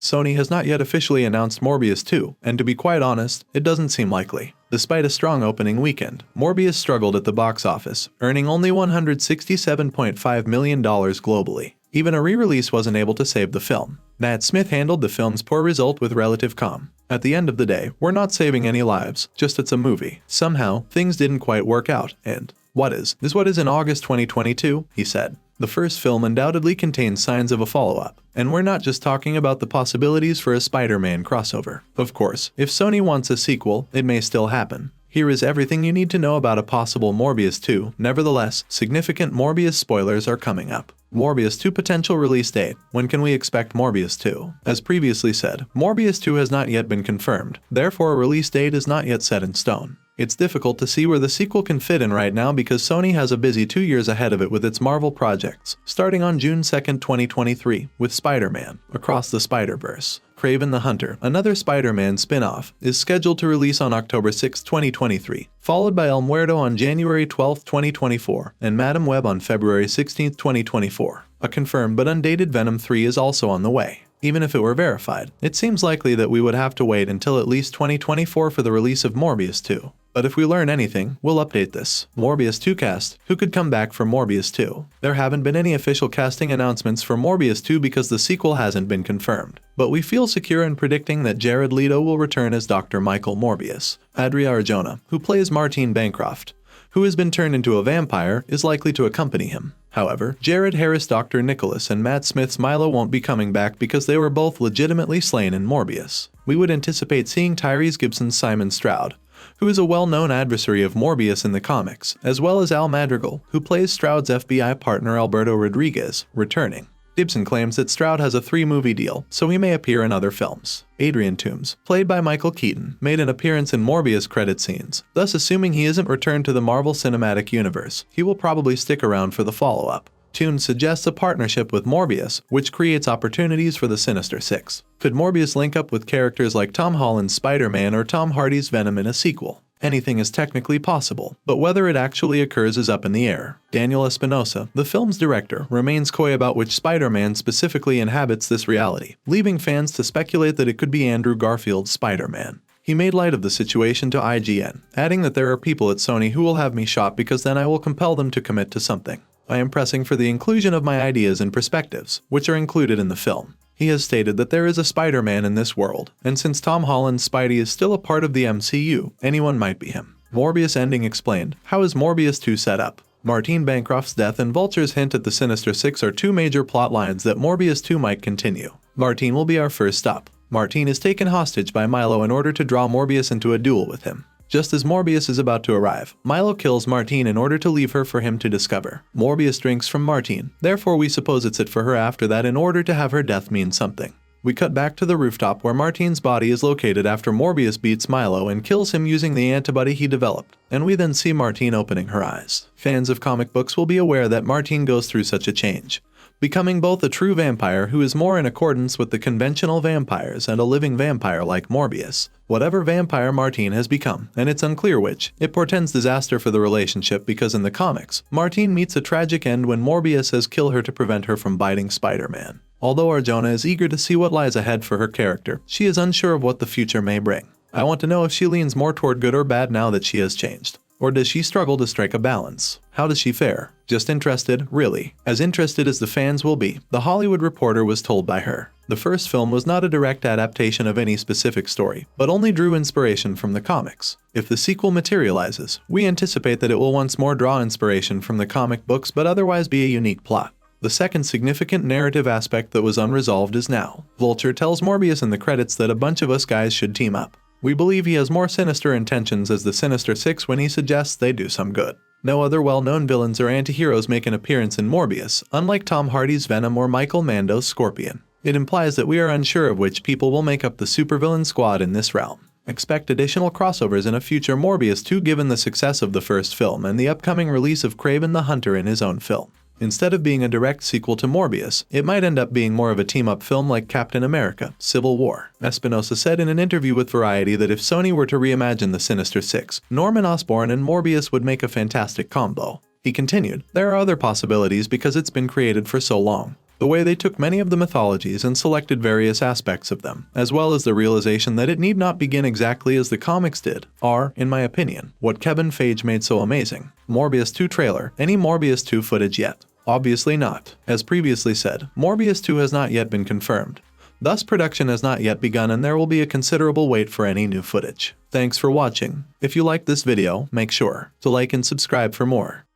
Sony has not yet officially announced Morbius 2, and to be quite honest, it doesn't seem likely. Despite a strong opening weekend, Morbius struggled at the box office, earning only $167.5 million globally. Even a re-release wasn't able to save the film. Matt Smith handled the film's poor result with relative calm. At the end of the day, we're not saving any lives, just it's a movie. Somehow, things didn't quite work out, and what is what is in August 2022, he said. The first film undoubtedly contains signs of a follow-up, and we're not just talking about the possibilities for a Spider-Man crossover. Of course, if Sony wants a sequel, it may still happen. Here is everything you need to know about a possible Morbius 2. Nevertheless, significant Morbius spoilers are coming up. Morbius 2 potential release date. When can we expect Morbius 2? As previously said, Morbius 2 has not yet been confirmed, therefore a release date is not yet set in stone. It's difficult to see where the sequel can fit in right now because Sony has a busy 2 years ahead of it with its Marvel projects, starting on June 2, 2023, with Spider-Man, Across the Spider-Verse. Kraven the Hunter, another Spider-Man spin-off, is scheduled to release on October 6, 2023, followed by El Muerto on January 12, 2024, and Madam Web on February 16, 2024. A confirmed but undated Venom 3 is also on the way. Even if it were verified, it seems likely that we would have to wait until at least 2024 for the release of Morbius 2. But if we learn anything, we'll update this. Morbius 2 cast. Who could come back for Morbius 2? There haven't been any official casting announcements for Morbius 2 because the sequel hasn't been confirmed. But we feel secure in predicting that Jared Leto will return as Dr. Michael Morbius. Adria Arjona, who plays Martine Bancroft, who has been turned into a vampire, is likely to accompany him. However, Jared Harris, Dr. Nicholas, and Matt Smith's Milo won't be coming back because they were both legitimately slain in Morbius. We would anticipate seeing Tyrese Gibson's Simon Stroud, who is a well-known adversary of Morbius in the comics, as well as Al Madrigal, who plays Stroud's FBI partner Alberto Rodriguez, returning. Gibson claims that Stroud has a 3-movie deal, so he may appear in other films. Adrian Toomes, played by Michael Keaton, made an appearance in Morbius credit scenes, thus assuming he isn't returned to the Marvel Cinematic Universe, he will probably stick around for the follow-up. Toomes suggests a partnership with Morbius, which creates opportunities for the Sinister Six. Could Morbius link up with characters like Tom Holland's Spider-Man or Tom Hardy's Venom in a sequel? Anything is technically possible, but whether it actually occurs is up in the air. Daniel Espinosa, the film's director, remains coy about which Spider-Man specifically inhabits this reality, leaving fans to speculate that it could be Andrew Garfield's Spider-Man. He made light of the situation to IGN, adding that there are people at Sony who will have me shot because then I will compel them to commit to something. I am pressing for the inclusion of my ideas and perspectives, which are included in the film. He has stated that there is a Spider-Man in this world, and since Tom Holland's Spidey is still a part of the MCU, anyone might be him. Morbius ending explained. How is Morbius 2 set up? Martine Bancroft's death and Vulture's hint at the Sinister Six are 2 major plot lines that Morbius 2 might continue. Martine will be our first stop. Martine is taken hostage by Milo in order to draw Morbius into a duel with him. Just as Morbius is about to arrive, Milo kills Martine in order to leave her for him to discover. Morbius drinks from Martine, therefore we suppose it's it for her after that in order to have her death mean something. We cut back to the rooftop where Martine's body is located after Morbius beats Milo and kills him using the antibody he developed, and we then see Martine opening her eyes. Fans of comic books will be aware that Martine goes through such a change, becoming both a true vampire who is more in accordance with the conventional vampires and a living vampire like Morbius. Whatever vampire Martine has become, and it's unclear which, it portends disaster for the relationship because in the comics, Martine meets a tragic end when Morbius says kill her to prevent her from biting Spider-Man. Although Arjona is eager to see what lies ahead for her character, she is unsure of what the future may bring. I want to know if she leans more toward good or bad now that she has changed. Or does she struggle to strike a balance? How does she fare? Just interested, really. As interested as the fans will be, The Hollywood Reporter was told by her. The first film was not a direct adaptation of any specific story, but only drew inspiration from the comics. If the sequel materializes, we anticipate that it will once more draw inspiration from the comic books but otherwise be a unique plot. The second significant narrative aspect that was unresolved is now. Vulture tells Morbius in the credits that a bunch of us guys should team up. We believe he has more sinister intentions as the Sinister Six when he suggests they do some good. No other well-known villains or antiheroes make an appearance in Morbius, unlike Tom Hardy's Venom or Michael Mando's Scorpion. It implies that we are unsure of which people will make up the supervillain squad in this realm. Expect additional crossovers in a future Morbius 2 given the success of the first film and the upcoming release of Kraven the Hunter in his own film. Instead of being a direct sequel to Morbius, it might end up being more of a team-up film like Captain America: Civil War. Espinosa said in an interview with Variety that if Sony were to reimagine the Sinister Six, Norman Osborn and Morbius would make a fantastic combo. He continued, there are other possibilities because it's been created for so long. The way they took many of the mythologies and selected various aspects of them, as well as the realization that it need not begin exactly as the comics did, are, in my opinion, what Kevin Feige made so amazing. Morbius 2 trailer. Any Morbius 2 footage yet? Obviously not. As previously said, Morbius 2 has not yet been confirmed. Thus, production has not yet begun and there will be a considerable wait for any new footage. Thanks for watching. If you liked this video, make sure to like and subscribe for more.